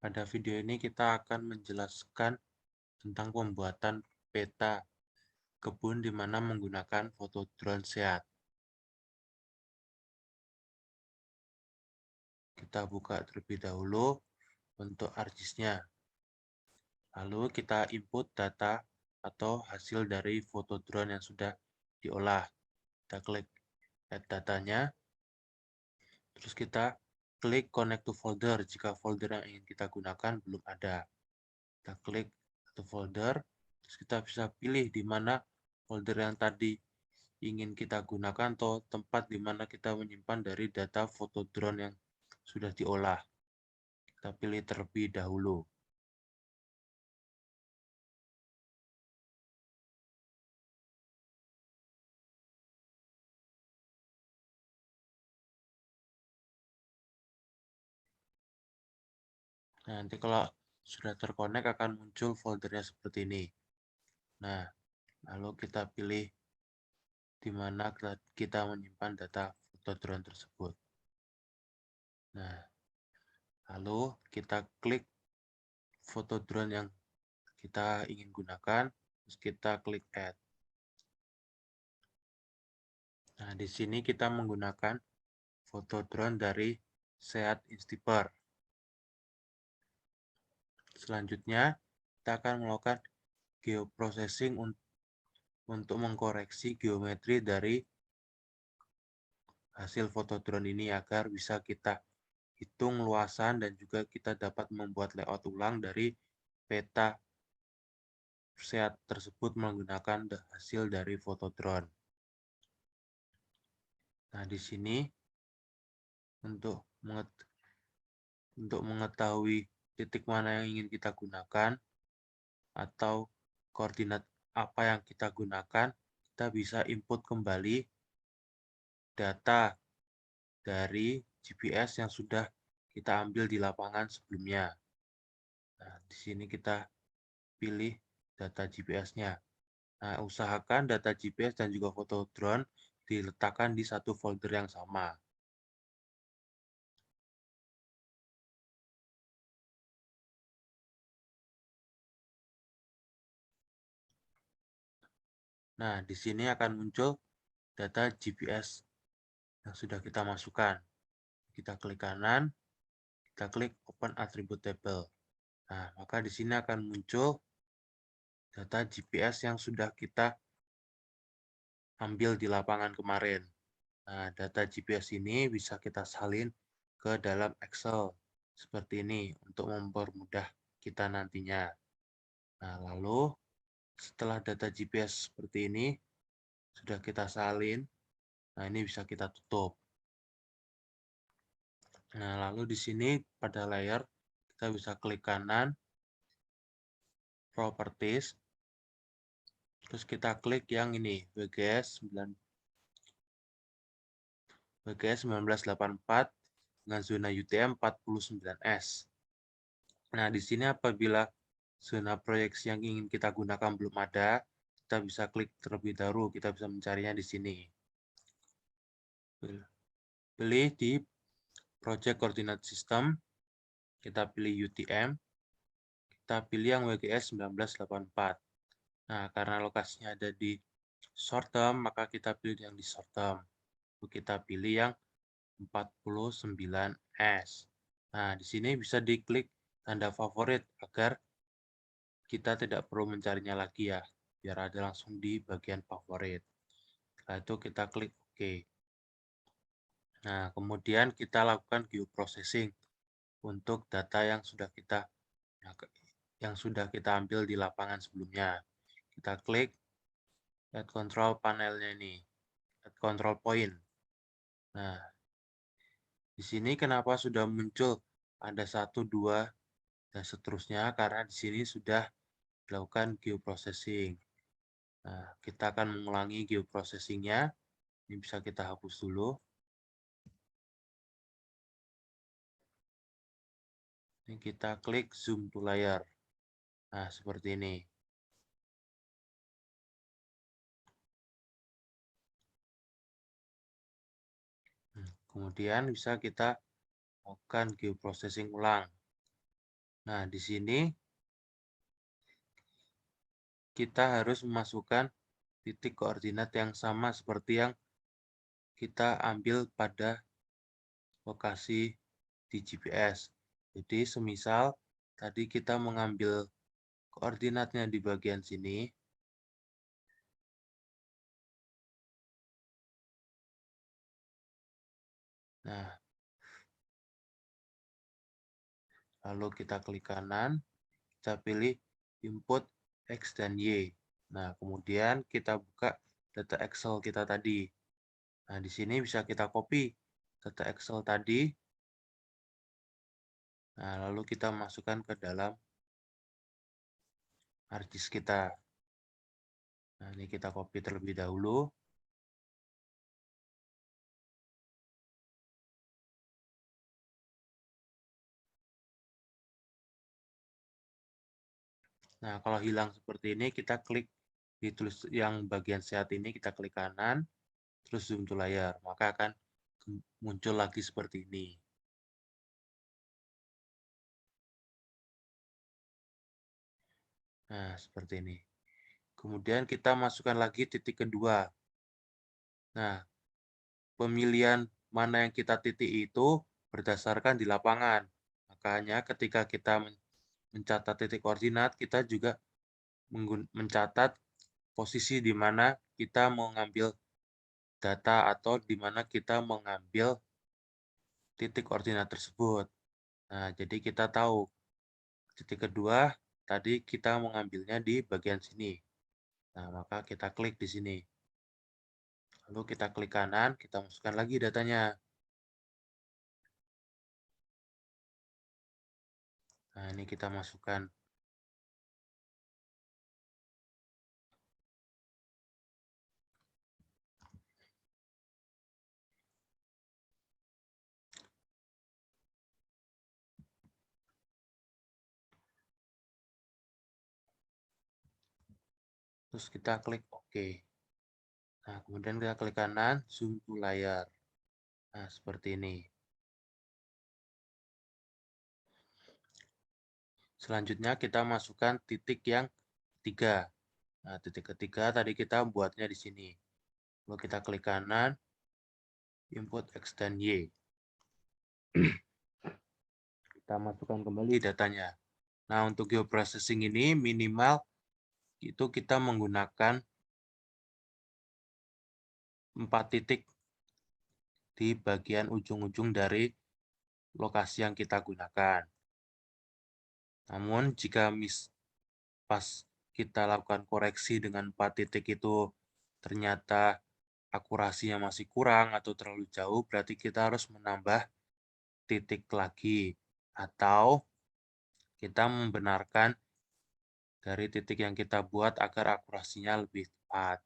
Pada video ini kita akan menjelaskan tentang pembuatan peta kebun di mana menggunakan foto drone SEAT. Kita buka terlebih dahulu untuk ArcGIS-nya. Lalu kita input data atau hasil dari foto drone yang sudah diolah. Kita klik add datanya, terus kita klik connect to folder jika folder yang ingin kita gunakan belum ada. Kita klik satu folder, terus kita bisa pilih di mana folder yang tadi ingin kita gunakan atau tempat di mana kita menyimpan dari data foto drone yang sudah diolah. Kita pilih terlebih dahulu. Nah, nanti kalau sudah terkonek akan muncul foldernya seperti ini. Nah, lalu kita pilih di mana kita menyimpan data foto drone tersebut. Nah, lalu kita klik foto drone yang kita ingin gunakan, terus kita klik add. Nah, di sini kita menggunakan foto drone dari SEAT Instiper. Selanjutnya, kita akan melakukan geoprocessing untuk mengkoreksi geometri dari hasil foto drone ini agar bisa kita hitung luasan dan juga kita dapat membuat layout ulang dari peta SEAT tersebut menggunakan hasil dari foto drone. Nah, di sini untuk mengetahui titik mana yang ingin kita gunakan atau koordinat apa yang kita gunakan, kita bisa input kembali data dari GPS yang sudah kita ambil di lapangan sebelumnya. Nah, di sini kita pilih data GPS-nya. Nah, usahakan data GPS dan juga foto drone diletakkan di satu folder yang sama. Nah, di sini akan muncul data GPS yang sudah kita masukkan. Kita klik kanan, kita klik Open Attribute Table. Nah, maka di sini akan muncul data GPS yang sudah kita ambil di lapangan kemarin. Nah, data GPS ini bisa kita salin ke dalam Excel seperti ini untuk mempermudah kita nantinya. Nah, lalu setelah data GPS seperti ini sudah kita salin, nah ini bisa kita tutup. Nah, lalu di sini pada layer kita bisa klik kanan, Properties, terus kita klik yang ini, WGS 1984 dengan zona UTM 49S. Nah, di sini apabila zona proyeksi yang ingin kita gunakan belum ada, kita bisa klik terlebih dahulu, kita bisa mencarinya di sini. Pilih di Project Coordinate System, kita pilih UTM, kita pilih yang WGS 1984. Nah, karena lokasinya ada di short term, maka kita pilih yang di short term. Kita pilih yang 49S. Nah, di sini bisa diklik tanda favorit agar kita tidak perlu mencarinya lagi ya, biar ada langsung di bagian favorit. Setelah itu kita klik OK. Nah, kemudian kita lakukan geoprocessing untuk data yang sudah kita ambil di lapangan sebelumnya. Kita klik add control panelnya ini, add control point. Nah, di sini kenapa sudah muncul ada 1, 2, dan seterusnya, karena di sini sudah dilakukan geoprocessing. Nah, kita akan mengulangi geoprocessingnya. Ini bisa kita hapus dulu. Ini kita klik zoom to layer. Nah, seperti ini. Kemudian bisa kita lakukan geoprocessing ulang. Nah, di sini kita harus memasukkan titik koordinat yang sama seperti yang kita ambil pada lokasi di GPS. Jadi, semisal tadi kita mengambil koordinatnya di bagian sini. Nah, lalu kita klik kanan, kita pilih input X dan Y. Nah, kemudian kita buka data Excel kita tadi. Nah, di sini bisa kita copy data Excel tadi. Nah, lalu kita masukkan ke dalam harddisk kita. Nah, ini kita copy terlebih dahulu. Nah, kalau hilang seperti ini, kita klik di tulis yang bagian sehat ini, kita klik kanan, terus zoom to layar. Maka akan muncul lagi seperti ini. Nah, seperti ini. Kemudian kita masukkan lagi titik kedua. Nah, pemilihan mana yang kita titik itu berdasarkan di lapangan. Makanya ketika kita mencatat titik koordinat, kita juga mencatat posisi di mana kita mengambil data atau di mana kita mengambil titik koordinat tersebut. Nah, jadi kita tahu titik kedua tadi kita mengambilnya di bagian sini. Nah, maka kita klik di sini. Lalu kita klik kanan, kita masukkan lagi datanya. Nah, ini kita masukkan. Terus kita klik OK. Nah, kemudian kita klik kanan, zoom to layar. Nah, seperti ini. Selanjutnya kita masukkan titik yang ketiga. Nah, titik ketiga tadi kita buatnya di sini. Lalu kita klik kanan, input X dan Y. Kita masukkan kembali datanya. Nah, untuk geoprocessing ini minimal itu kita menggunakan 4 titik di bagian ujung-ujung dari lokasi yang kita gunakan. Namun, jika pas kita lakukan koreksi dengan 4 titik itu ternyata akurasinya masih kurang atau terlalu jauh, berarti kita harus menambah titik lagi. Atau kita membenarkan dari titik yang kita buat agar akurasinya lebih tepat.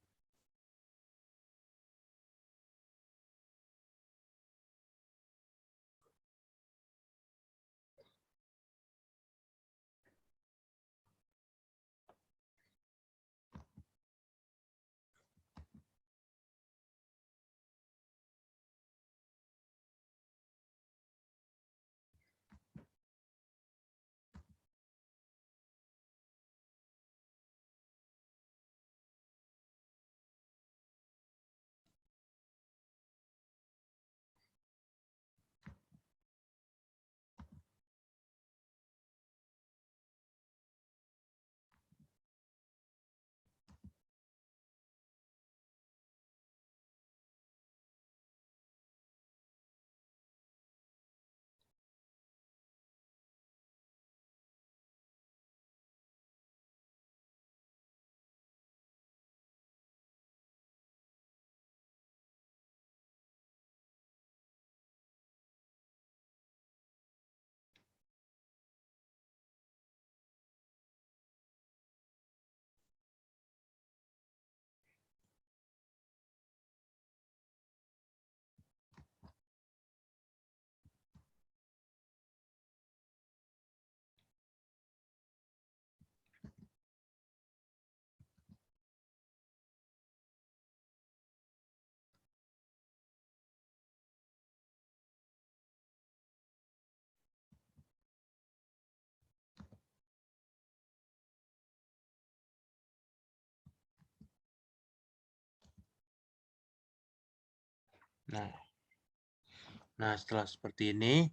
Nah, setelah seperti ini,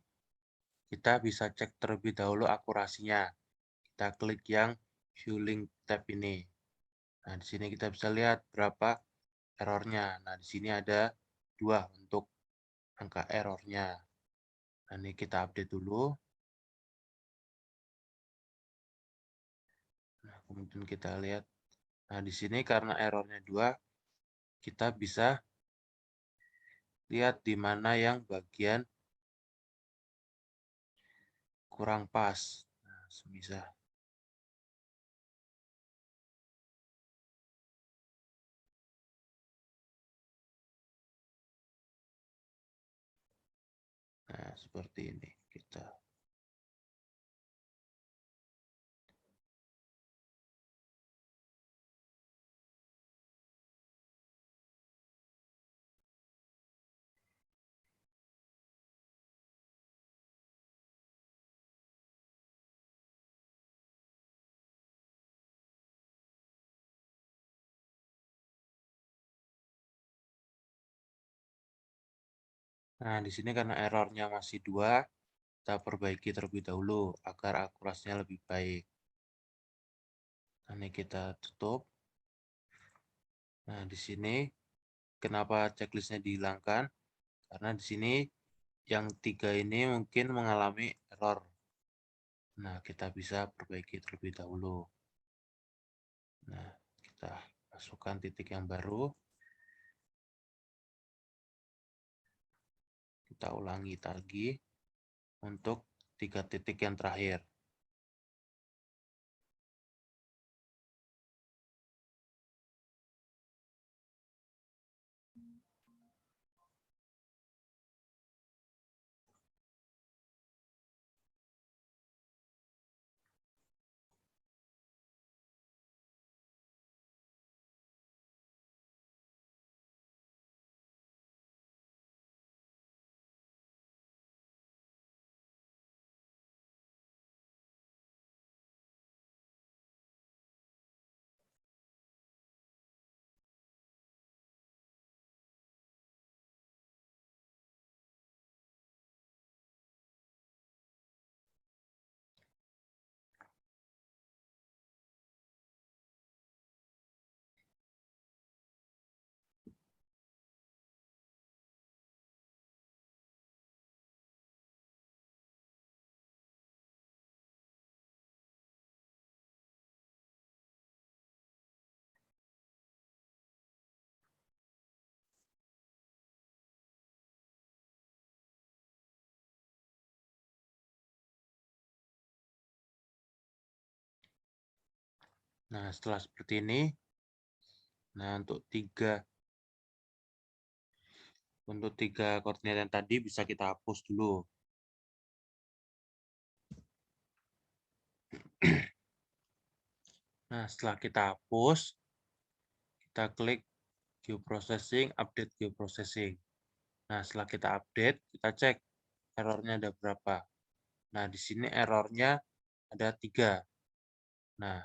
kita bisa cek terlebih dahulu akurasinya. Kita klik yang View Link tab ini. Nah, di sini kita bisa lihat berapa errornya. Nah, di sini ada 2 untuk angka errornya. Nah, ini kita update dulu. Nah, kemudian kita lihat. Nah, di sini karena errornya 2, kita bisa lihat di mana yang bagian kurang pas. Nah, semisal. Nah, seperti ini kita. Nah, di sini karena errornya masih 2, kita perbaiki terlebih dahulu agar akurasinya lebih baik. Nah, ini kita tutup. Nah, di sini kenapa checklistnya dihilangkan? Karena di sini yang 3 ini mungkin mengalami error. Nah, kita bisa perbaiki terlebih dahulu. Nah, kita masukkan titik yang baru. Kita ulangi lagi untuk 3 titik yang terakhir. Nah, setelah seperti ini, nah untuk tiga koordinat yang tadi bisa kita hapus dulu. Nah, setelah kita hapus, kita klik Geoprocessing, Update Geoprocessing. Nah, setelah kita update, kita cek errornya ada berapa. Nah, di sini errornya ada 3. Nah,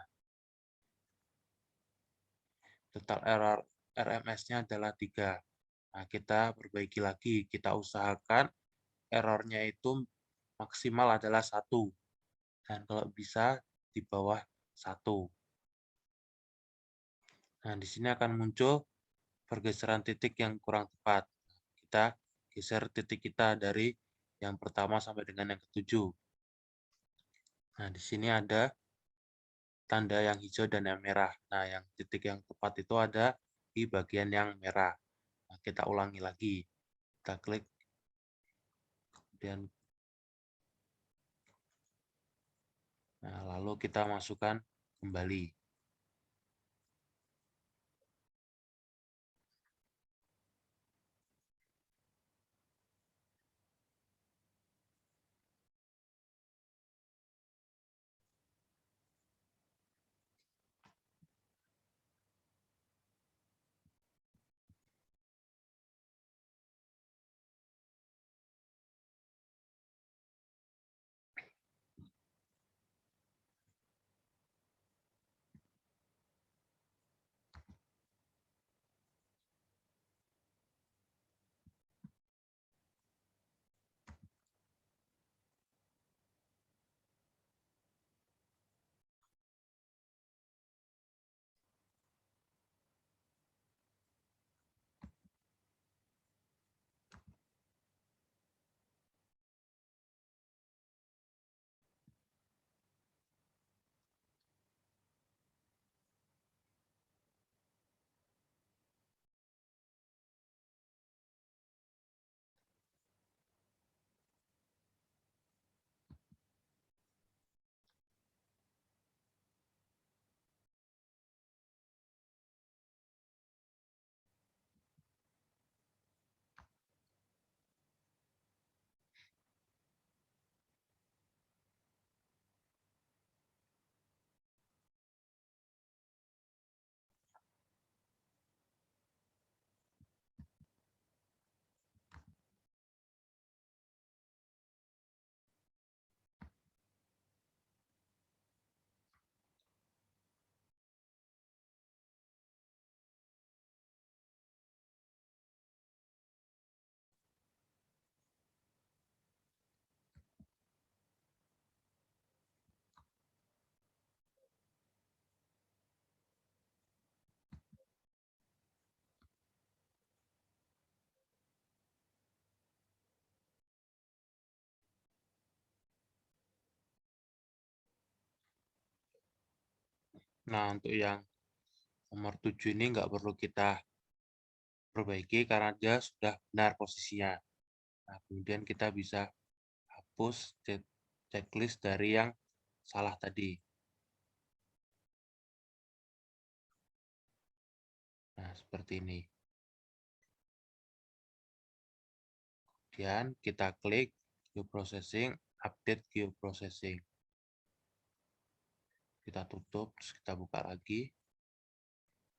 total error RMS-nya adalah 3. Nah, kita perbaiki lagi. Kita usahakan errornya itu maksimal adalah 1. Dan kalau bisa di bawah 1. Nah, di sini akan muncul pergeseran titik yang kurang tepat. Kita geser titik kita dari yang pertama sampai dengan yang ketujuh. Nah, di sini ada tanda yang hijau dan yang merah. Nah, yang titik yang tepat itu ada di bagian yang merah. Nah, kita ulangi lagi. Kita klik, kemudian lalu kita masukkan kembali. Nah, untuk yang nomor 7 ini nggak perlu kita perbaiki karena dia sudah benar posisinya. Nah, kemudian kita bisa hapus checklist dari yang salah tadi. Nah, seperti ini. Kemudian kita klik geoprocessing, update geoprocessing. Kita tutup, terus kita buka lagi.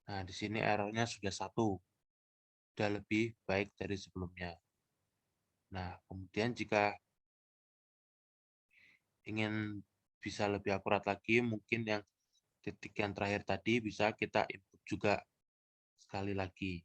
Nah, di sini errornya sudah 1. Sudah lebih baik dari sebelumnya. Nah, kemudian jika ingin bisa lebih akurat lagi, mungkin yang titik yang terakhir tadi bisa kita input juga sekali lagi.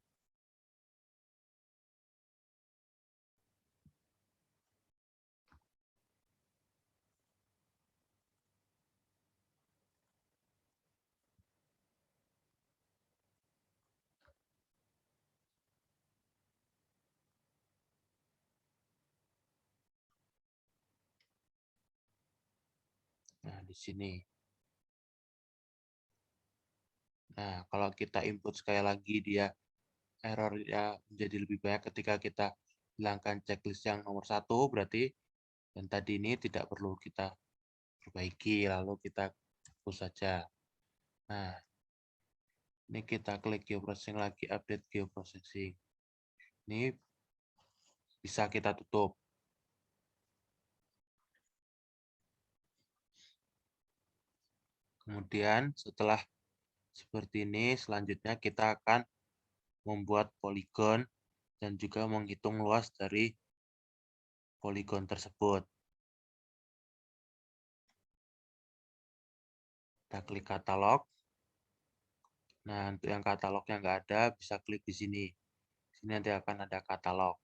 Nah, di sini. Nah, kalau kita input sekali lagi, dia errornya menjadi lebih banyak ketika kita hilangkan checklist yang nomor 1, berarti yang tadi ini tidak perlu kita perbaiki, lalu kita hapus saja. Nah, ini kita klik geoprocessing lagi, update geoprocessing. Ini bisa kita tutup. Kemudian setelah seperti ini, selanjutnya kita akan membuat poligon dan juga menghitung luas dari poligon tersebut. Kita klik katalog. Nah, untuk yang katalognya nggak ada, bisa klik di sini. Di sini nanti akan ada katalog.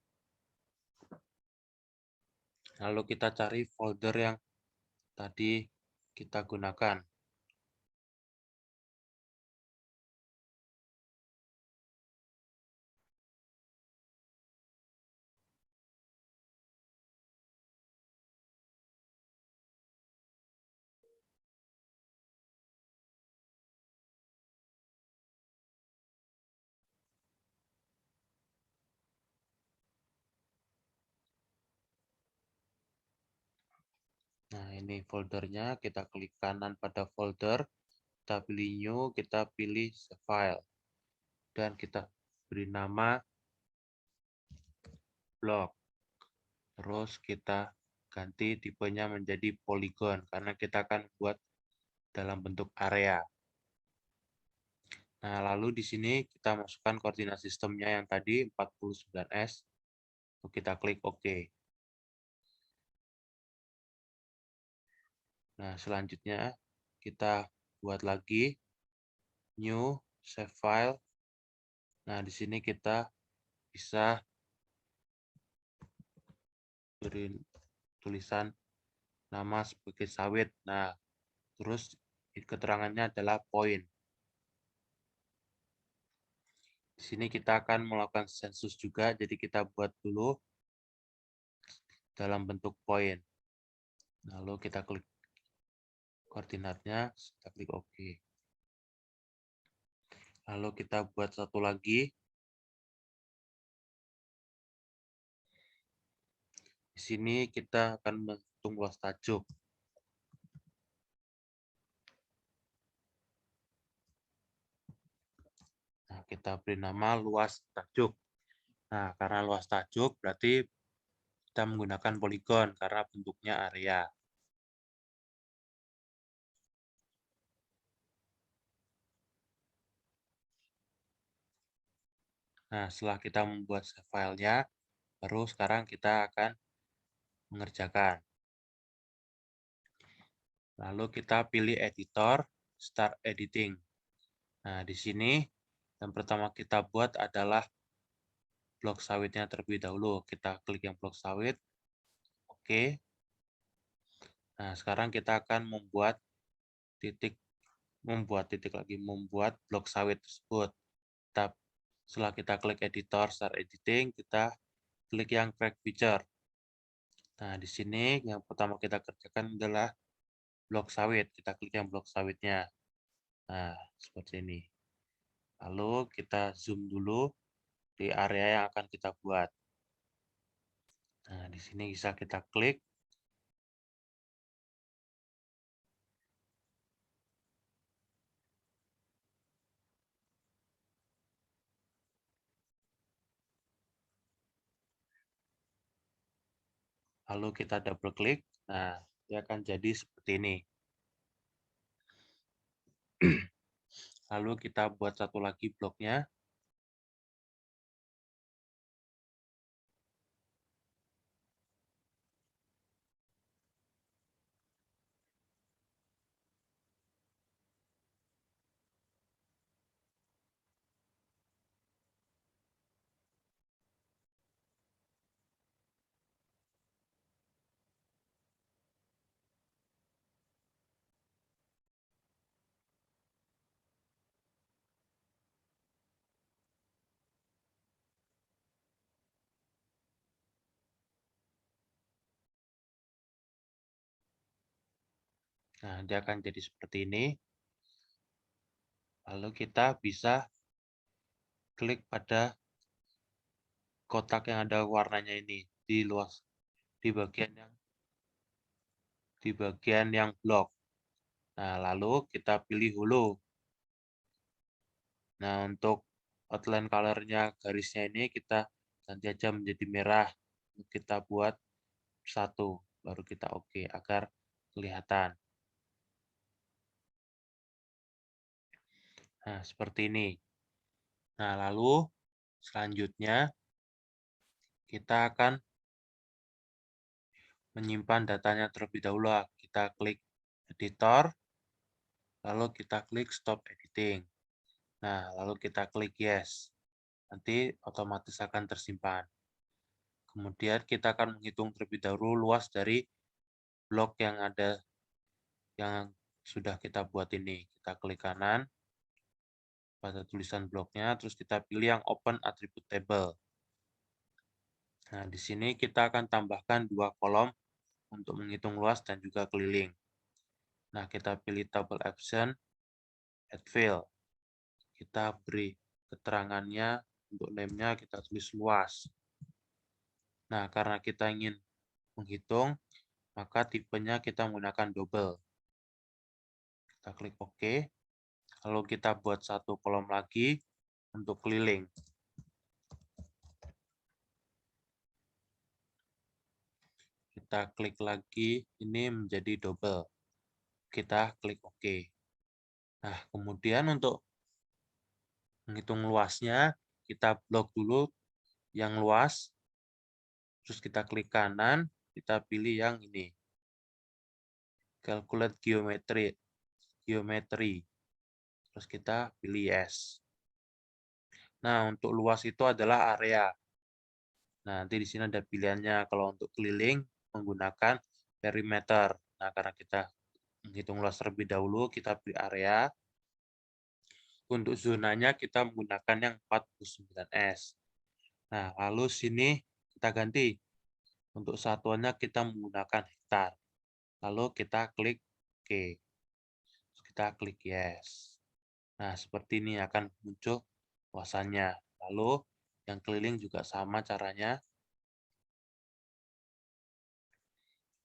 Lalu kita cari folder yang tadi kita gunakan. Nah, ini foldernya, kita klik kanan pada folder, kita pilih new, kita pilih save file, dan kita beri nama blog. Terus kita ganti tipenya menjadi polygon, karena kita akan buat dalam bentuk area. Nah, lalu di sini kita masukkan koordinat sistemnya yang tadi 49S. Kita klik OK. Nah, selanjutnya kita buat lagi new save file. Nah, di sini kita bisa beri tulisan nama sebagai sawit. Nah, terus keterangannya adalah poin. Di sini kita akan melakukan sensus juga, jadi kita buat dulu dalam bentuk poin. Lalu kita klik koordinatnya, kita klik OK. Lalu kita buat satu lagi. Di sini kita akan menghitung luas tajuk. Nah, kita beri nama luas tajuk. Nah, karena luas tajuk berarti kita menggunakan poligon karena bentuknya area. Nah, setelah kita membuat filenya, baru sekarang kita akan mengerjakan. Lalu kita pilih editor, start editing. Nah, di sini yang pertama kita buat adalah blok sawitnya terlebih dahulu. Kita klik yang blok sawit. Oke. Nah, sekarang kita akan membuat blok sawit tersebut. Setelah kita klik editor, start editing, kita klik yang create feature. Nah, di sini yang pertama kita kerjakan adalah blok sawit. Kita klik yang blok sawitnya. Nah, seperti ini. Lalu kita zoom dulu di area yang akan kita buat. Nah, di sini bisa kita klik. Lalu kita double klik. Nah, dia akan jadi seperti ini. Lalu kita buat satu lagi bloknya. Nah, dia akan jadi seperti ini. Lalu kita bisa klik pada kotak yang ada warnanya ini di luas di bagian yang blok. Nah, lalu kita pilih hulu. Nah, untuk outline color-nya garisnya ini kita ganti aja menjadi merah. Kita buat satu, baru kita oke agar kelihatan. Nah, seperti ini. Nah, lalu selanjutnya kita akan menyimpan datanya terlebih dahulu. Kita klik editor, lalu kita klik stop editing. Nah, lalu kita klik yes. Nanti otomatis akan tersimpan. Kemudian kita akan menghitung terlebih dahulu luas dari blok yang ada yang sudah kita buat ini. Kita klik kanan pada tulisan bloknya, terus kita pilih yang open attribute table. Nah, di sini kita akan tambahkan 2 kolom untuk menghitung luas dan juga keliling. Nah, kita pilih table option, add field. Kita beri keterangannya, untuk name-nya kita tulis luas. Nah, karena kita ingin menghitung, maka tipenya kita menggunakan double. Kita klik OK. Lalu kita buat satu kolom lagi untuk keliling. Kita klik lagi, ini menjadi double. Kita klik OK. Nah, kemudian untuk menghitung luasnya, kita blok dulu yang luas, terus kita klik kanan, kita pilih yang ini. Calculate geometry. Terus kita pilih yes. Nah, untuk luas itu adalah area. Nah, nanti di sini ada pilihannya. Kalau untuk keliling, menggunakan perimeter. Nah, karena kita menghitung luas terlebih dahulu, kita pilih area. Untuk zonanya, kita menggunakan yang 49S. Nah, lalu sini kita ganti. Untuk satuannya, kita menggunakan hektar. Lalu kita klik OK. Kita klik yes. Nah, seperti ini akan muncul luasannya. Lalu, yang keliling juga sama caranya.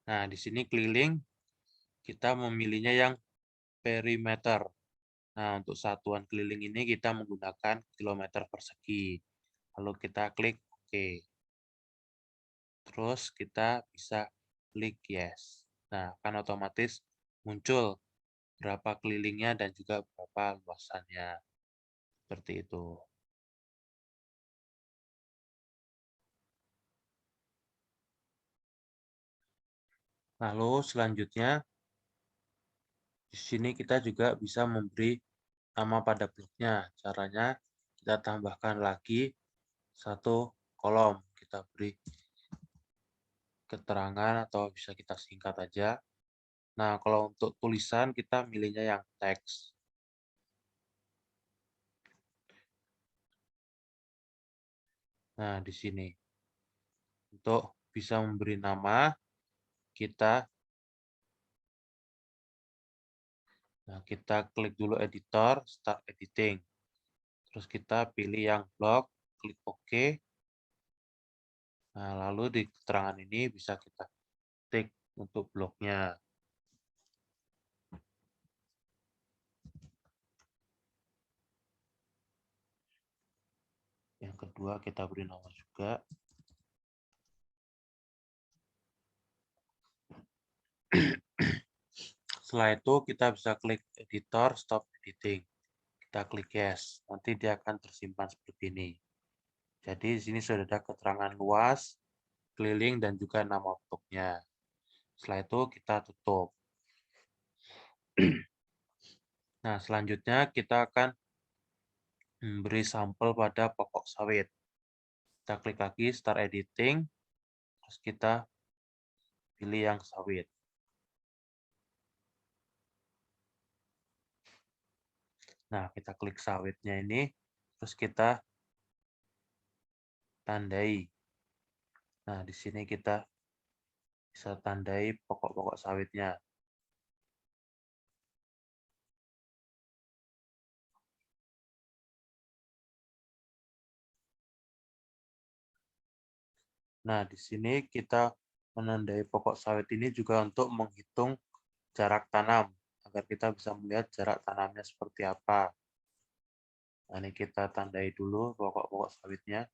Nah, di sini keliling, kita memilihnya yang perimeter. Nah, untuk satuan keliling ini kita menggunakan kilometer persegi. Lalu kita klik OK. Terus kita bisa klik yes. Nah, akan otomatis muncul berapa kelilingnya dan juga berapa luasannya. Seperti itu. Lalu selanjutnya, di sini kita juga bisa memberi nama pada bloknya. Caranya kita tambahkan lagi satu kolom. Kita beri keterangan atau bisa kita singkat aja. Nah, kalau untuk tulisan kita milihnya yang teks. Nah, di sini. Untuk bisa memberi nama, kita Nah, kita klik dulu editor, start editing. Terus kita pilih yang blok, klik OK. Nah, lalu di keterangan ini bisa kita tik untuk bloknya. Yang kedua kita beri nama juga. Setelah itu kita bisa klik editor, stop editing. Kita klik yes, nanti dia akan tersimpan seperti ini. Jadi di sini sudah ada keterangan luas, keliling, dan juga nama bentuknya. Setelah itu kita tutup. Nah, selanjutnya kita akan memberi sampel pada pokok sawit. Kita klik lagi start editing, terus kita pilih yang sawit. Nah, kita klik sawitnya ini, terus kita tandai. Nah, di sini kita bisa tandai pokok-pokok sawitnya. Nah, di sini kita menandai pokok sawit ini juga untuk menghitung jarak tanam, agar kita bisa melihat jarak tanamnya seperti apa. Nah, ini kita tandai dulu pokok-pokok sawitnya.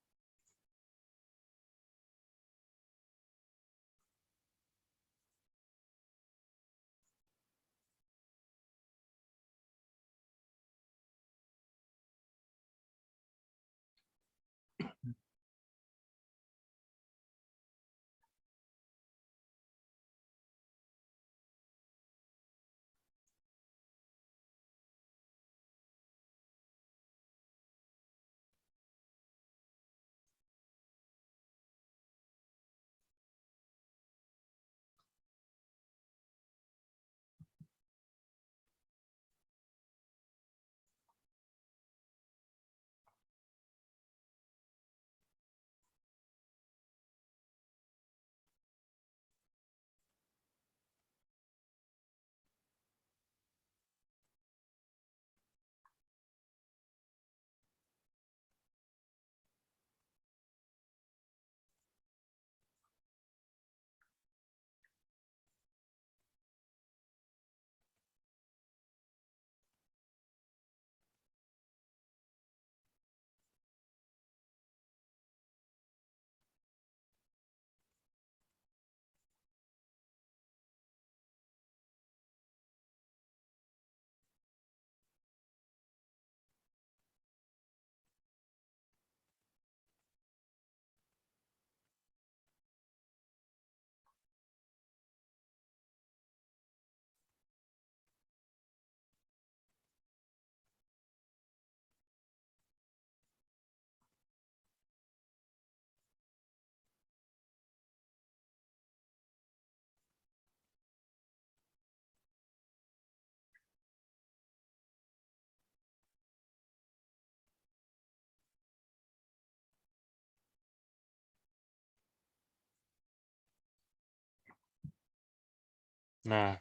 Nah,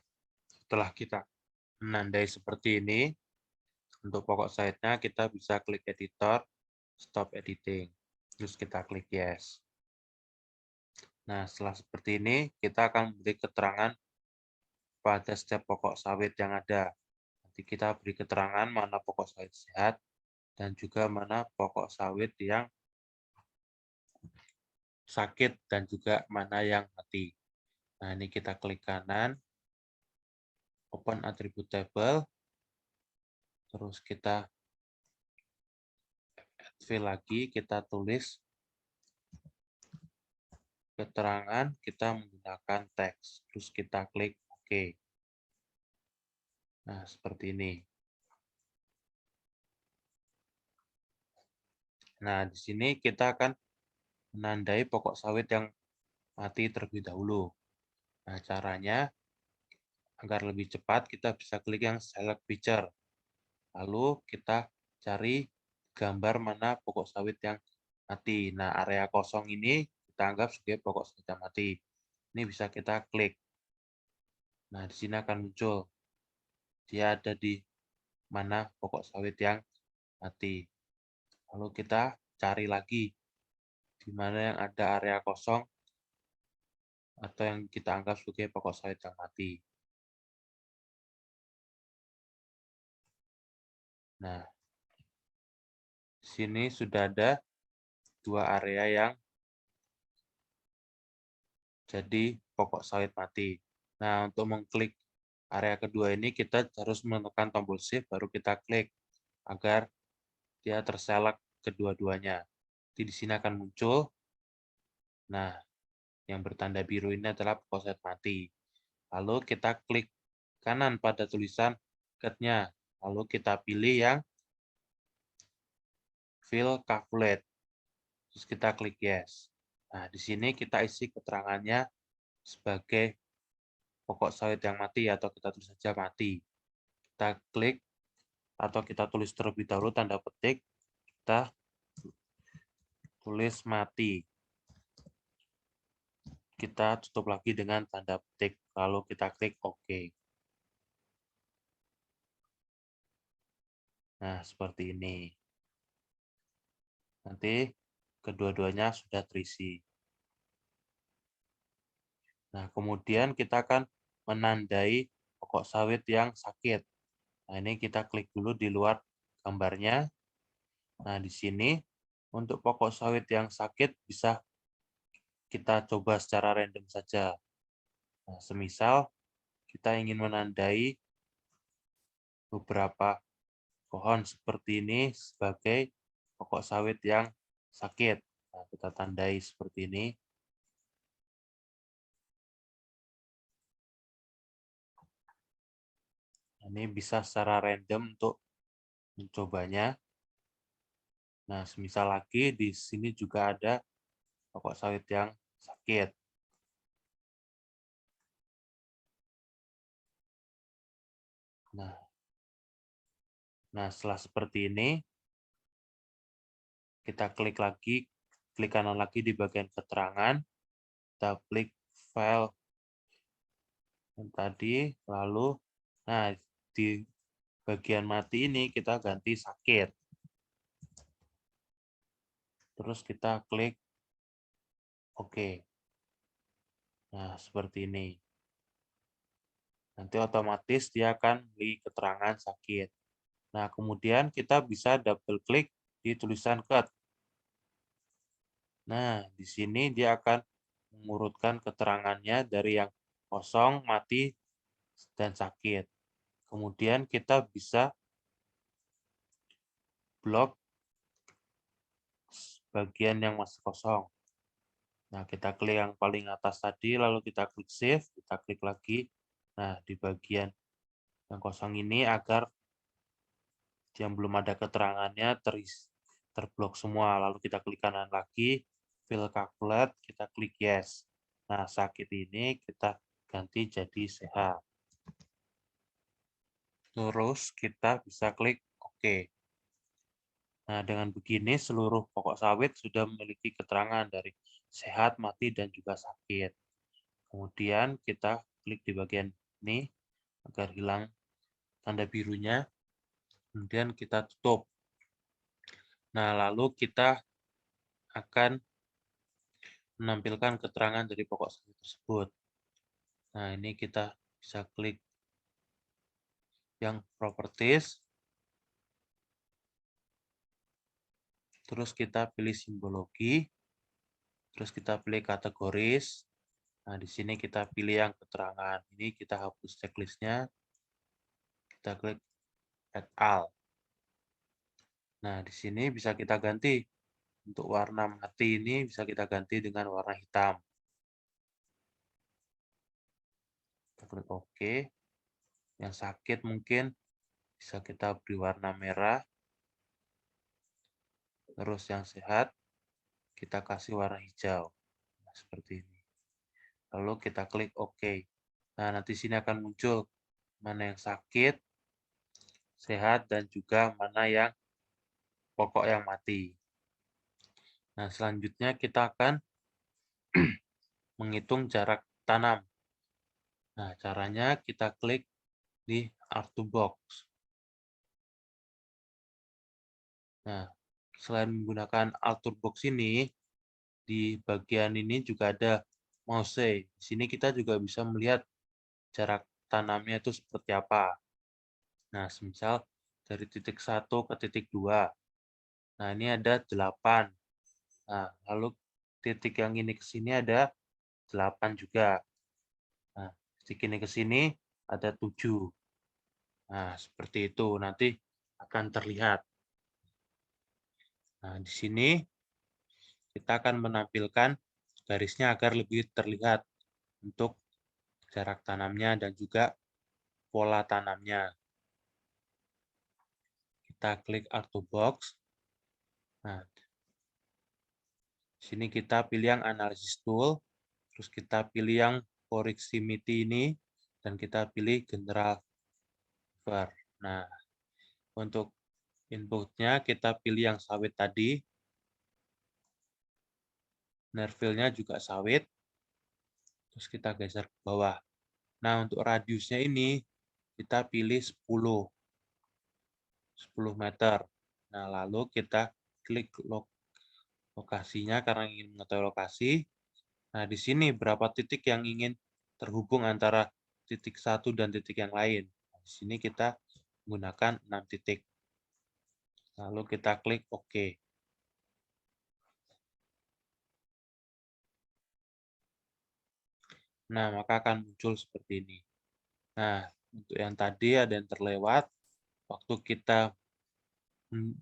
setelah kita menandai seperti ini, untuk pokok sawitnya kita bisa klik editor, stop editing. Terus kita klik yes. Nah, setelah seperti ini, kita akan beri keterangan pada setiap pokok sawit yang ada. Nanti kita beri keterangan mana pokok sawit sehat, dan juga mana pokok sawit yang sakit, dan juga mana yang mati. Nah, ini kita klik kanan, open attribute table, terus kita fill lagi, kita tulis keterangan, kita menggunakan teks, terus kita klik OK. Nah, seperti ini. Nah, di sini kita akan menandai pokok sawit yang mati terlebih dahulu. Nah, caranya agar lebih cepat kita bisa klik yang select picture. Lalu kita cari gambar mana pokok sawit yang mati. Nah, area kosong ini kita anggap sebagai pokok sawit yang mati. Ini bisa kita klik. Nah, di sini akan muncul dia ada di mana pokok sawit yang mati. Lalu kita cari lagi di mana yang ada area kosong atau yang kita anggap sebagai pokok sawit yang mati. Nah, di sini sudah ada 2 area yang jadi pokok sawit mati. Nah, untuk mengklik area kedua ini kita harus menekan tombol shift baru kita klik agar dia terselect kedua-duanya. Di sini akan muncul. Nah, yang bertanda biru ini adalah pokok sawit mati. Lalu kita klik kanan pada tulisan cut-nya. Lalu kita pilih yang fill calculate. Terus kita klik yes. Nah, di sini kita isi keterangannya sebagai pokok sawit yang mati atau kita tulis saja mati. Kita klik atau kita tulis terlebih dahulu tanda petik, kita tulis mati. Kita tutup lagi dengan tanda petik, lalu kita klik OK. Nah, seperti ini. Nanti kedua-duanya sudah terisi. Nah, kemudian kita akan menandai pokok sawit yang sakit. Nah, ini kita klik dulu di luar gambarnya. Nah, di sini untuk pokok sawit yang sakit bisa kita coba secara random saja. Nah, semisal kita ingin menandai beberapa pohon seperti ini sebagai pokok sawit yang sakit. Nah, kita tandai seperti ini. Ini bisa secara random untuk mencobanya. Nah, semisal lagi di sini juga ada pokok sawit yang sakit. Nah, setelah seperti ini, kita klik kanan lagi di bagian keterangan, kita klik file yang tadi, lalu, nah, di bagian mati ini kita ganti sakit. Terus kita klik OK. Nah, seperti ini. Nanti otomatis dia akan beri keterangan sakit. Nah, kemudian kita bisa double klik di tulisan cut. Nah, di sini dia akan mengurutkan keterangannya dari yang kosong, mati, dan sakit. Kemudian kita bisa blok bagian yang masih kosong. Nah, kita klik yang paling atas tadi, lalu kita klik save, kita klik lagi. Nah, di bagian yang kosong ini agar yang belum ada keterangannya terblok semua. Lalu kita klik kanan lagi, fill calculate, kita klik yes. Nah, sakit ini kita ganti jadi sehat. Terus kita bisa klik OK. Nah, dengan begini seluruh pokok sawit sudah memiliki keterangan dari sehat, mati, dan juga sakit. Kemudian kita klik di bagian ini agar hilang tanda birunya. Kemudian kita tutup. Nah, lalu kita akan menampilkan keterangan dari pokok sawit tersebut. Nah, ini kita bisa klik yang properties. Terus kita pilih simbologi. Terus kita pilih kategoris. Nah, di sini kita pilih yang keterangan. Ini kita hapus checklistnya. Kita klik add all. Nah, di sini bisa kita ganti. Untuk warna mati ini bisa kita ganti dengan warna hitam. Kita klik OK. Yang sakit mungkin bisa kita beri warna merah. Terus yang sehat, kita kasih warna hijau. Nah, seperti ini. Lalu kita klik OK. Nah, nanti sini akan muncul mana yang sakit, sehat, dan juga mana yang pokok yang mati. Nah, selanjutnya kita akan menghitung jarak tanam. Nah, caranya kita klik di Artbox. Nah, selain menggunakan Artbox ini, di bagian ini juga ada mouse. Di sini kita juga bisa melihat jarak tanamnya itu seperti apa. Nah, semisal dari titik 1 ke titik 2. Nah, ini ada 8. Nah, lalu titik yang ini ke sini ada 8 juga. Nah, titik ini ke sini ada 7. Nah, seperti itu. Nanti akan terlihat. Nah, di sini kita akan menampilkan garisnya agar lebih terlihat untuk jarak tanamnya dan juga pola tanamnya. Kita klik Artbox. Nah, di sini kita pilih yang Analysis Tool, terus kita pilih yang Proximity ini, dan kita pilih General Cover. Nah, untuk inputnya kita pilih yang sawit tadi, Nerville-nya juga sawit, terus kita geser ke bawah. Nah, untuk radiusnya ini, kita pilih 10 meter. Nah, lalu kita klik lokasinya karena ingin mengetahui lokasi. Nah, di sini berapa titik yang ingin terhubung antara titik satu dan titik yang lain. Nah, di sini kita menggunakan 6 titik. Lalu kita klik OK. Nah, maka akan muncul seperti ini. Nah, untuk yang tadi ada yang terlewat, waktu kita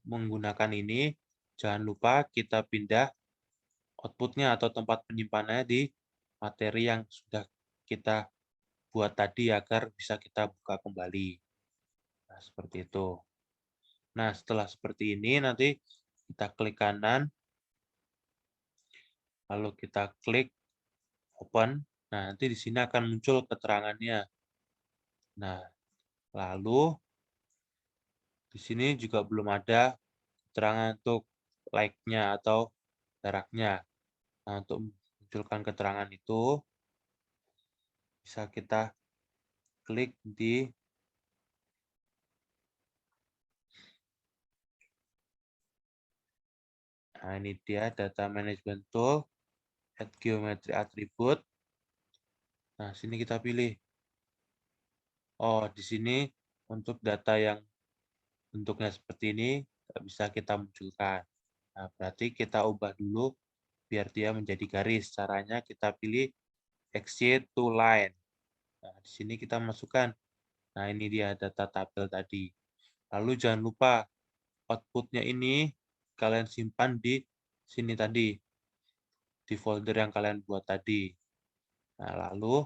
menggunakan ini, jangan lupa kita pindah outputnya atau tempat penyimpanannya di materi yang sudah kita buat tadi agar bisa kita buka kembali. Nah, seperti itu. Nah, setelah seperti ini, nanti kita klik kanan, lalu kita klik open. Nah, nanti di sini akan muncul keterangannya. Nah, lalu di sini juga belum ada keterangan untuk like-nya atau jaraknya. Nah, untuk munculkan keterangan itu, bisa kita klik di nah, ini dia data management tool, add geometry attribute. Nah, sini kita pilih. Oh, di sini untuk data yang bentuknya seperti ini bisa kita munculkan. Nah, berarti kita ubah dulu biar dia menjadi garis. Caranya kita pilih exit to line. Nah, di sini kita masukkan. Nah, ini dia data tabel tadi. Lalu jangan lupa outputnya ini kalian simpan di sini tadi, di folder yang kalian buat tadi. Nah, lalu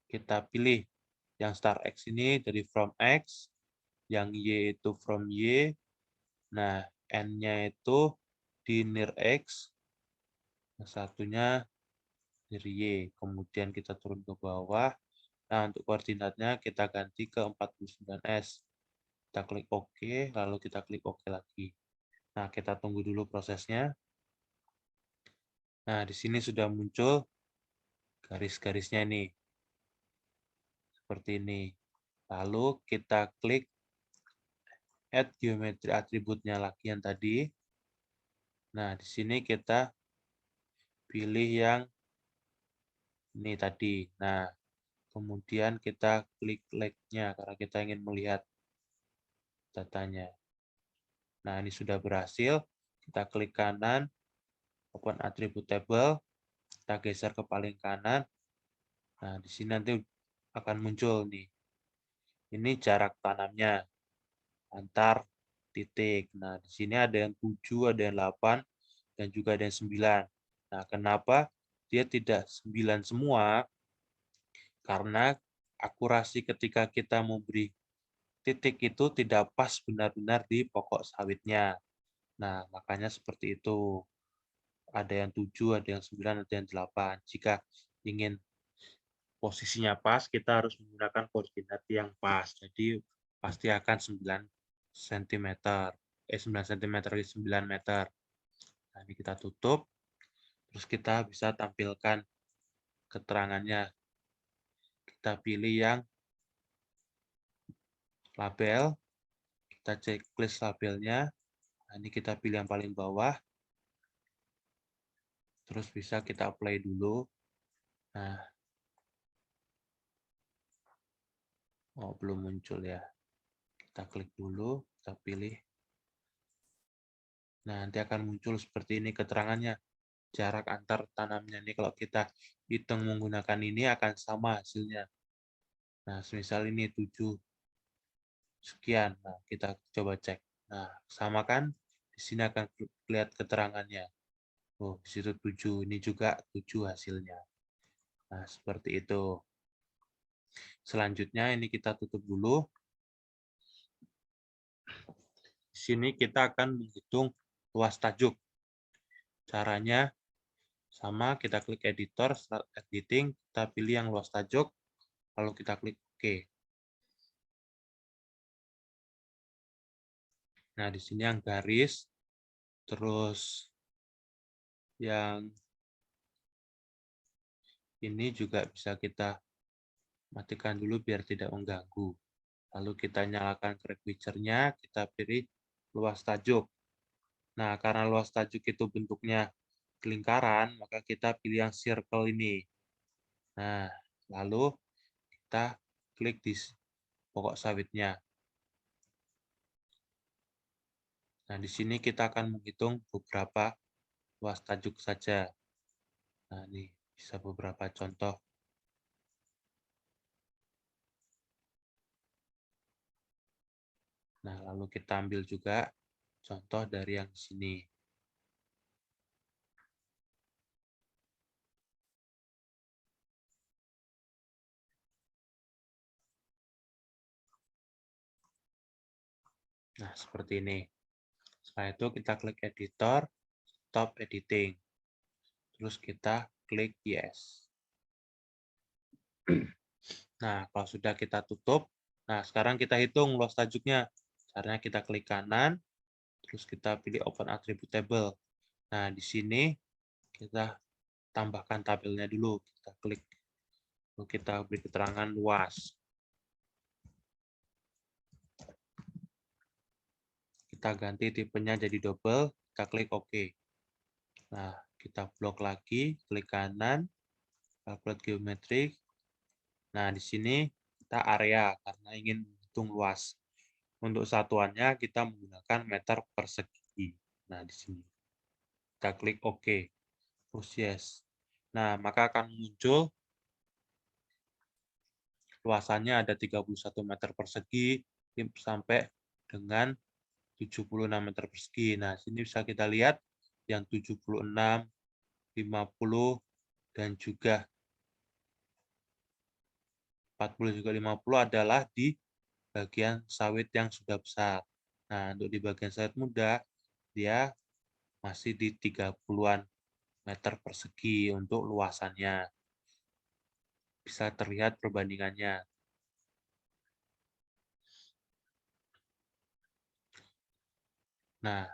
kita pilih yang star X ini dari from X, yang Y itu from Y, nah N-nya itu di near X, yang satunya dari Y. Kemudian kita turun ke bawah. Nah, untuk koordinatnya kita ganti ke 49S. Kita klik OK, lalu kita klik OK lagi. Nah, kita tunggu dulu prosesnya. Nah, di sini sudah muncul garis-garisnya ini. Seperti ini. Lalu kita klik add geometry atributnya lagi yang tadi. Nah, di sini kita pilih yang ini tadi. Nah, kemudian kita klik like-nya karena kita ingin melihat datanya. Nah, ini sudah berhasil. Kita klik kanan, open attribute table, kita geser ke paling kanan. Nah, di sini nanti akan muncul nih. Ini jarak tanamnya antar titik. Nah, di sini ada yang 7, ada yang 8, dan juga ada yang 9. Nah, kenapa dia tidak 9 semua? Karena akurasi ketika kita memberi titik itu tidak pas benar-benar di pokok sawitnya. Nah, makanya seperti itu. Ada yang 7, ada yang 9, ada yang 8. Jika ingin posisinya pas, kita harus menggunakan koordinat yang pas. Jadi, pasti akan 9 cm. 9 cm kali 9 meter. Nah, ini kita tutup. Terus kita bisa tampilkan keterangannya. Kita pilih yang label, kita checklist labelnya. Nah, ini kita pilih yang paling bawah, terus bisa kita apply dulu. Nah, oh belum muncul ya. Kita klik dulu, kita pilih. Nah, nanti akan muncul seperti ini keterangannya. Jarak antar tanamnya ini kalau kita hitung menggunakan ini akan sama hasilnya. Nah, misal ini 7 sekian. Nah, kita coba cek. Nah, sama kan? Di sini akan lihat keterangannya. Oh, di situ 7. Ini juga 7 hasilnya. Nah, seperti itu. Selanjutnya ini kita tutup dulu. Di sini kita akan menghitung luas tajuk. Caranya sama, kita klik editor, start editing, kita pilih yang luas tajuk, lalu kita klik OK. Nah, di sini yang garis, terus yang ini juga bisa kita matikan dulu biar tidak mengganggu. Lalu kita nyalakan Crack Witcher-nya, kita pilih luas tajuk. Nah, karena luas tajuk itu bentuknya lingkaran, maka kita pilih yang circle ini. Nah, lalu kita klik di pokok sawitnya. Nah, di sini kita akan menghitung beberapa luas tajuk saja. Nah, ini bisa beberapa contoh. Nah, lalu kita ambil juga contoh dari yang sini. Nah, seperti ini. Setelah itu kita klik editor, stop editing. Terus kita klik yes. Nah, kalau sudah kita tutup, nah sekarang kita hitung luas tajuknya. Caranya kita klik kanan, terus kita pilih open attribute table. Nah, di sini kita tambahkan tabelnya dulu. Kita klik, lalu kita beri keterangan luas. Kita ganti tipenya jadi double, kita klik OK. Nah, kita blok lagi, klik kanan, calculate geometrik. Nah, di sini kita area karena ingin menghitung luas. Untuk satuannya kita menggunakan meter persegi. Nah, di sini kita klik OK, terus yes. Nah, maka akan muncul luasannya ada 31 meter persegi sampai dengan 76 meter persegi. Nah, sini bisa kita lihat yang 76, 50, dan juga 40 juga 50 adalah di bagian sawit yang sudah besar. Nah, untuk di bagian sawit muda, dia masih di 30-an meter persegi untuk luasannya. Bisa terlihat perbandingannya. Nah,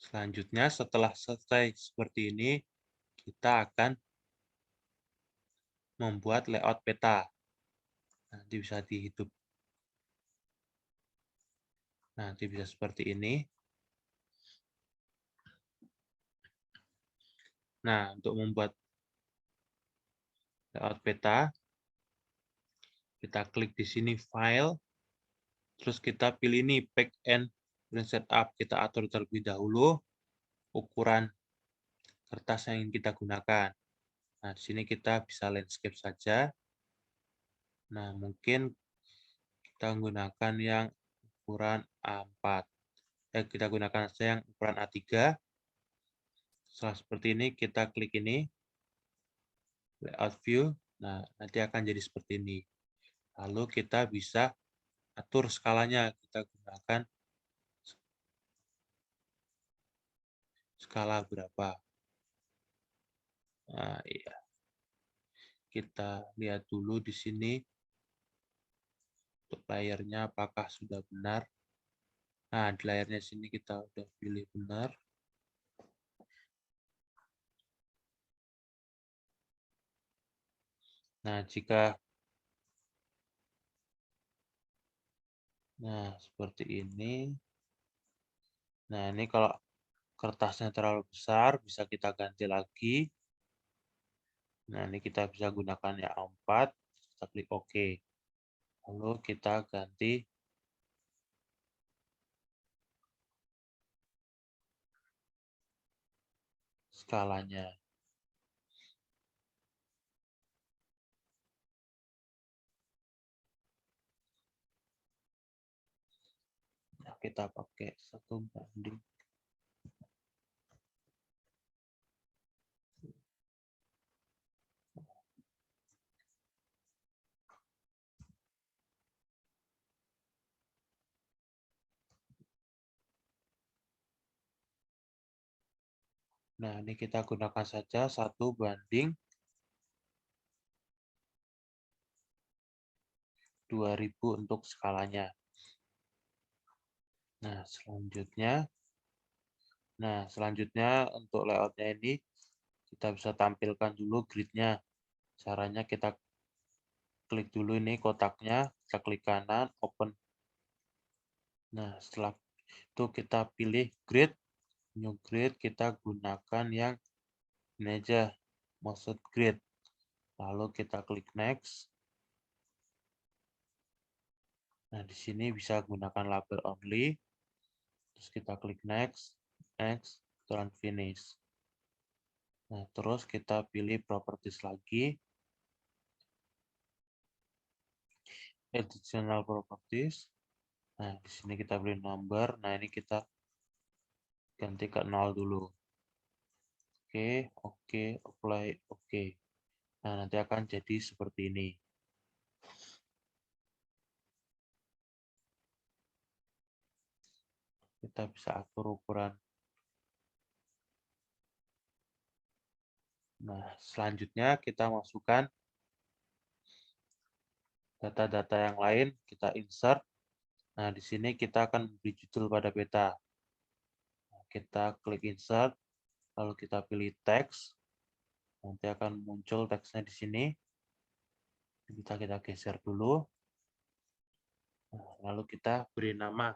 selanjutnya setelah selesai seperti ini, kita akan membuat layout peta. Nanti bisa dihidup. Nanti bisa seperti ini. Nah, untuk membuat layout peta, kita klik di sini File, terus kita pilih ini Pack and Print Setup. Kita atur terlebih dahulu ukuran kertas yang ingin kita gunakan. Nah, di sini kita bisa landscape saja. Nah, mungkin kita gunakan yang ukuran A4. Kita gunakan saja yang ukuran A3. Setelah seperti ini, kita klik ini, layout view. Nah, nanti akan jadi seperti ini. Lalu kita bisa atur skalanya. Kita gunakan skala berapa. Nah, iya. Kita lihat dulu di sini untuk layarnya apakah sudah benar. Nah, di layarnya sini kita udah pilih benar. Nah, jika Nah, seperti ini. Nah, ini kalau kertasnya terlalu besar, bisa kita ganti lagi. Nah, ini kita bisa gunakan yang A4, kita klik OK. Lalu kita ganti skalanya. Nah, kita pakai 1:. Nah, ini kita gunakan saja 1:2000 untuk skalanya. Nah, selanjutnya untuk layoutnya ini kita bisa tampilkan dulu gridnya. Caranya kita klik dulu ini kotaknya, kita klik kanan, open. Nah, setelah itu kita pilih grid, new grid, kita gunakan yang ini aja, maksud grid. Lalu kita klik next. Nah, di sini bisa gunakan label only. Terus kita klik next, next, dan finish. Nah, terus kita pilih properties lagi. Additional properties. Nah, di sini kita pilih number. Nah, ini kita ganti ke 0 dulu. Oke, oke, apply, oke. Nah, nanti akan jadi seperti ini. Kita bisa atur ukuran. Nah, selanjutnya kita masukkan data-data yang lain, kita insert. Nah, di sini kita akan beri judul pada peta. Nah, kita klik insert, lalu kita pilih teks. Nanti akan muncul teksnya di sini. Kita geser dulu. Nah, lalu kita beri nama.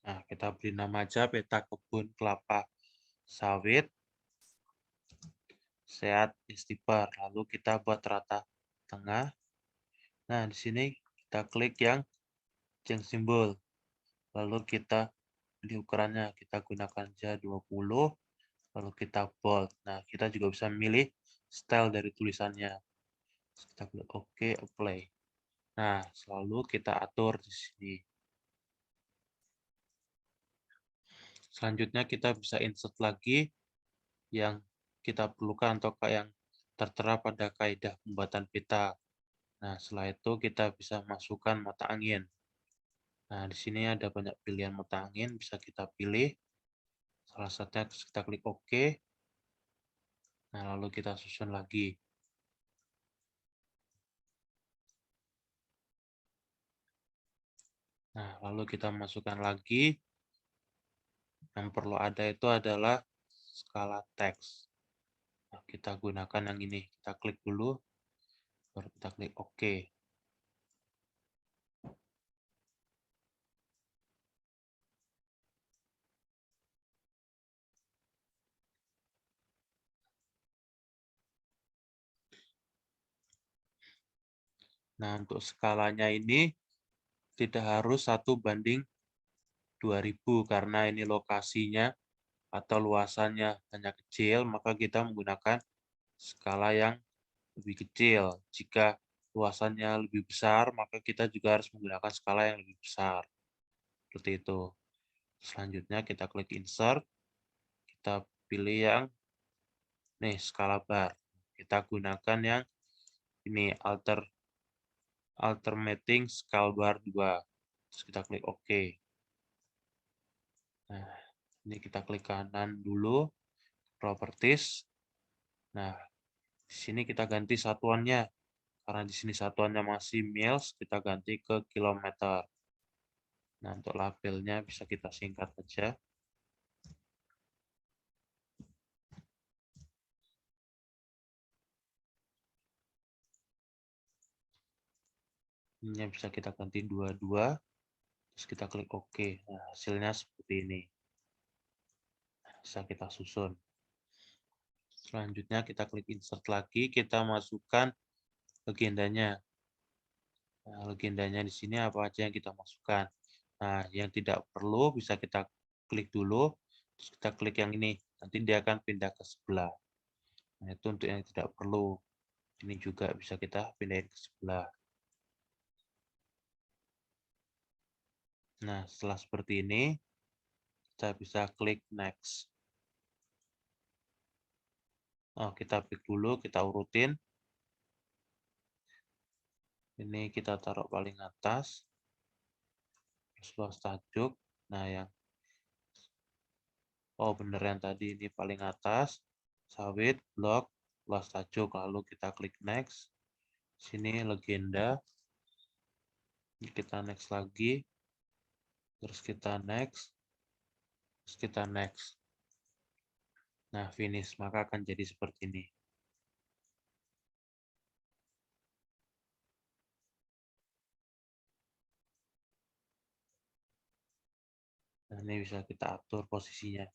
Nah, kita beri nama aja peta kebun kelapa sawit sehat istighfar. Lalu kita buat rata tengah. Nah, di sini kita klik yang change simbol. Lalu kita pilih ukurannya. Kita gunakan aja 20. Lalu kita bold. Nah, kita juga bisa memilih style dari tulisannya. Kita klik OK, apply. Nah, selalu kita atur di sini. Selanjutnya kita bisa insert lagi yang kita perlukan atau yang tertera pada kaidah pembuatan peta. Nah, setelah itu kita bisa masukkan mata angin. Nah, di sini ada banyak pilihan mata angin, bisa kita pilih. Salah satunya kita klik OK. Nah, lalu kita susun lagi. Nah, lalu kita masukkan lagi. Yang perlu ada itu adalah skala teks. Nah, kita gunakan yang ini. Kita klik dulu, baru kita klik OK. Nah, untuk skalanya ini tidak harus 1:2000 karena ini lokasinya atau luasannya hanya kecil, maka kita menggunakan skala yang lebih kecil. Jika luasannya lebih besar, maka kita juga harus menggunakan skala yang lebih besar. Seperti itu. Selanjutnya kita klik insert, kita pilih yang nih skala bar. Kita gunakan yang ini alternating scale bar 2. Terus kita klik OK. Nah, ini kita klik kanan dulu, properties. Nah, di sini kita ganti satuannya. karena di sini satuannya masih miles, kita ganti ke kilometer. Nah, untuk labelnya bisa kita singkat saja. Ini bisa kita ganti 22, terus kita klik OK. Nah, hasilnya seperti ini. Bisa kita susun. Selanjutnya kita klik insert lagi, kita masukkan legendanya. Nah, legendanya di sini apa aja yang kita masukkan. Nah, yang tidak perlu bisa kita klik dulu, terus kita klik yang ini. Nanti dia akan pindah ke sebelah. Nah, itu untuk yang tidak perlu. Ini juga bisa kita pindahin ke sebelah. Nah, setelah seperti ini, kita bisa klik next. Oh, kita klik dulu, kita urutin. Ini kita taruh paling atas. Luas tajuk. Nah, bener yang tadi ini paling atas. Sawit, blok, luas tajuk. Lalu kita klik next. Sini legenda. Kita next lagi. Terus kita next. Terus kita next. Nah, finish. Maka akan jadi seperti ini. Nah, ini bisa kita atur posisinya.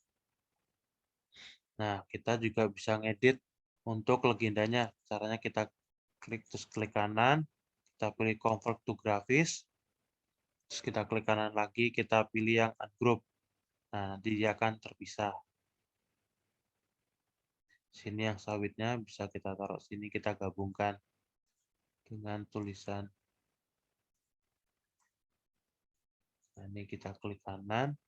Nah, kita juga bisa ngedit untuk legendanya. Caranya kita klik kanan, kita pilih convert to grafis, terus kita klik kanan lagi, kita pilih yang ungroup. Nah, nanti dia akan terpisah. Sini yang sawitnya bisa kita taruh sini, kita gabungkan dengan tulisan. Nah, ini kita klik kanan,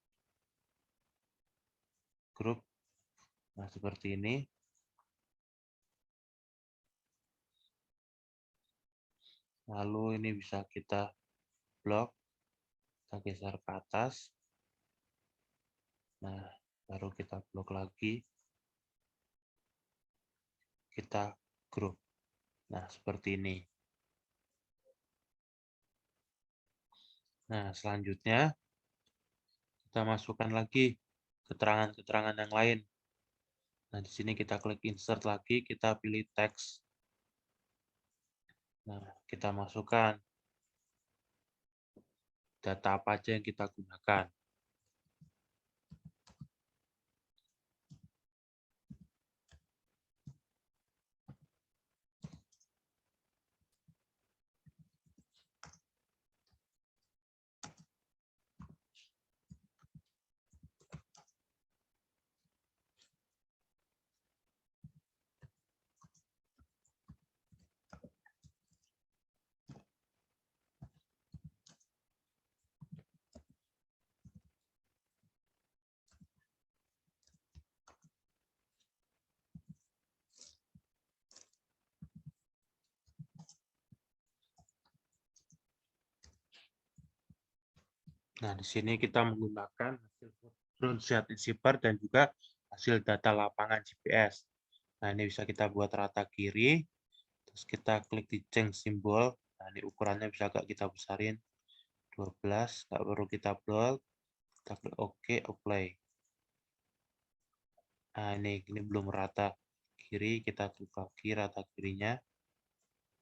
grup. Nah, seperti ini. Lalu ini bisa kita blok, kita geser ke atas. Nah, baru kita blok lagi. Kita grup. Nah, seperti ini. Nah, selanjutnya kita masukkan lagi keterangan-keterangan yang lain. Nah, di sini kita klik insert lagi, kita pilih teks. Nah, kita masukkan data apa aja yang kita gunakan. Nah, di sini kita menggunakan hasil drone shot receiver dan juga hasil data lapangan GPS. Nah, ini bisa kita buat rata kiri, terus kita klik di change simbol. Nah, ini ukurannya bisa agak kita besarin 12, nggak perlu kita bold, kita klik OK, apply. Nah, ini belum rata kiri, kita klik lagi rata kirinya.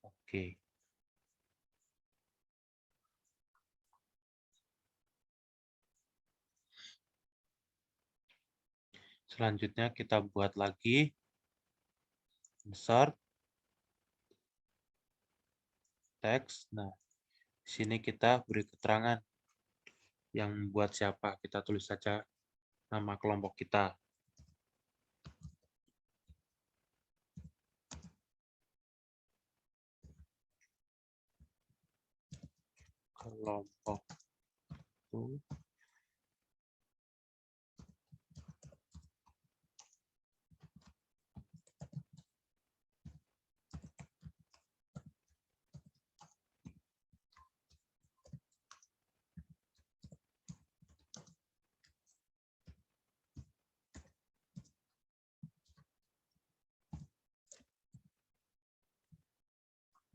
Oke. Selanjutnya kita buat lagi insert teks. Nah, di sini kita beri keterangan yang membuat siapa. Kita tulis saja nama kelompok kita. Kelompok itu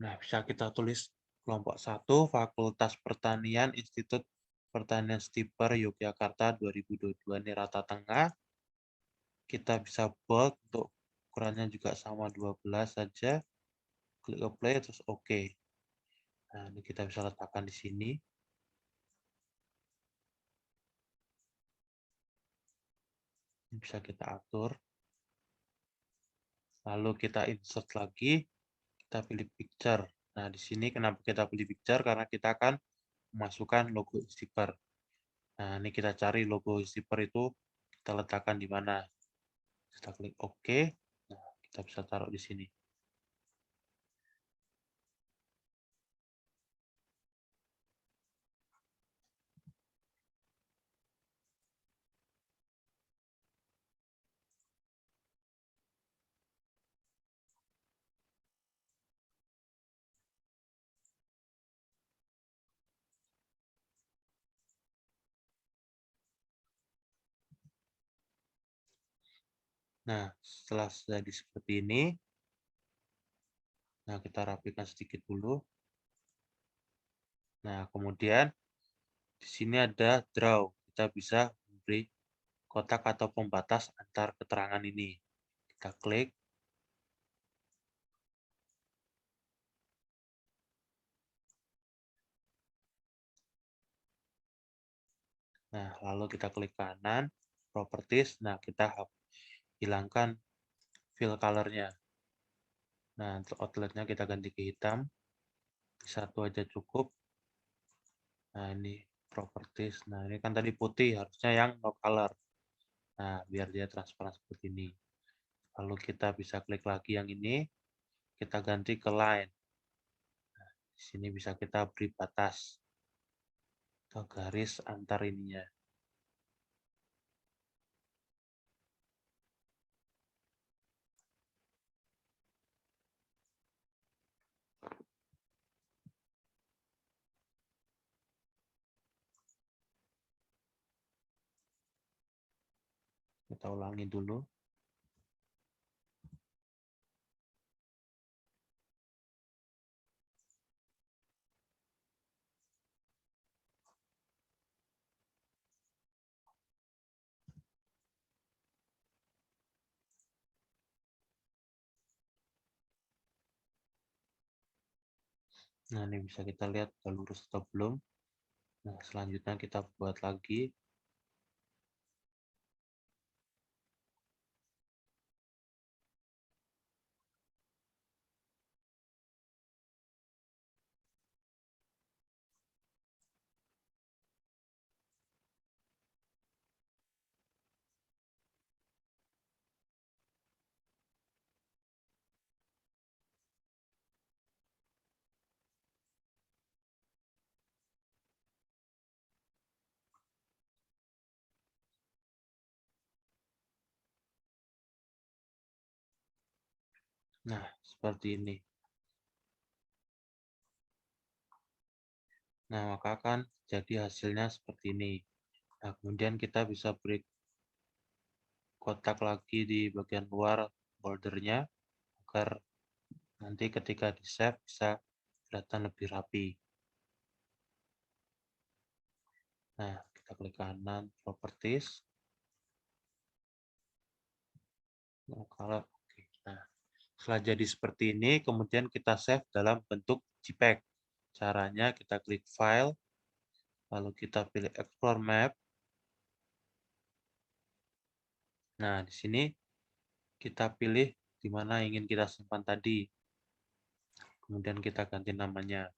Nah, bisa kita tulis kelompok 1, Fakultas Pertanian, Institut Pertanian Stiper Yogyakarta 2022, ini rata tengah. Kita bisa bold untuk ukurannya juga sama 12 saja. Klik apply, terus oke. Nah, ini kita bisa letakkan di sini. Ini bisa kita atur. Lalu kita insert lagi, kita pilih picture. Nah, di sini kenapa kita pilih picture? Karena kita akan memasukkan logo Stiper. Nah, ini kita cari logo Stiper itu kita letakkan di mana. Kita klik OK. Nah, kita bisa taruh di sini. Nah, setelah jadi seperti ini, nah kita rapikan sedikit dulu. Nah, kemudian di sini ada draw. Kita bisa memberi kotak atau pembatas antar keterangan ini. Kita klik. Nah, lalu kita klik kanan, properties. Nah, kita hilangkan fill color-nya. Nah, untuk outletnya kita ganti ke hitam. Satu aja cukup. Nah, ini properties. Nah, ini kan tadi putih, harusnya yang no color. Nah, biar dia transparan seperti ini. Lalu kita bisa klik lagi yang ini, kita ganti ke line. Nah, di sini bisa kita beri batas atau garis antar ininya. Kita ulangi dulu. Nah, ini bisa kita lihat sudah lurus atau belum. Nah, selanjutnya kita buat lagi. Nah, seperti ini. Nah, maka akan jadi hasilnya seperti ini. Nah, kemudian kita bisa beri kotak lagi di bagian luar bordernya agar nanti ketika di save bisa kelihatan lebih rapi. Nah, kita klik kanan properties. Nah, kalau oke. Nah, setelah jadi seperti ini, kemudian kita save dalam bentuk JPEG. Caranya kita klik file, lalu kita pilih explore map. Nah, di sini kita pilih di mana ingin kita simpan tadi. Kemudian kita ganti namanya.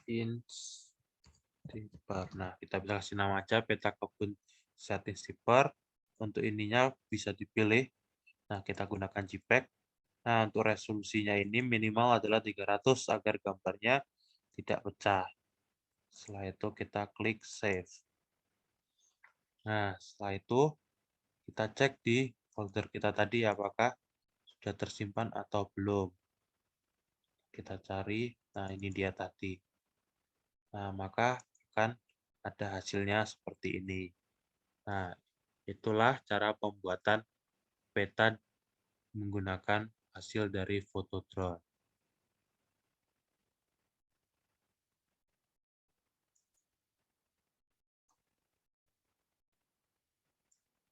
Instiper. Nah, kita bisa kasih nama aja peta kebun setting Stiper. Untuk ininya bisa dipilih. Nah, kita gunakan JPEG. Nah, untuk resolusinya ini minimal adalah 300 agar gambarnya tidak pecah. Setelah itu kita klik save. Nah, setelah itu kita cek di folder kita tadi apakah sudah tersimpan atau belum. Kita cari, nah ini dia tadi. Nah, maka akan ada hasilnya seperti ini. Nah, itulah cara pembuatan peta menggunakan hasil dari foto drone.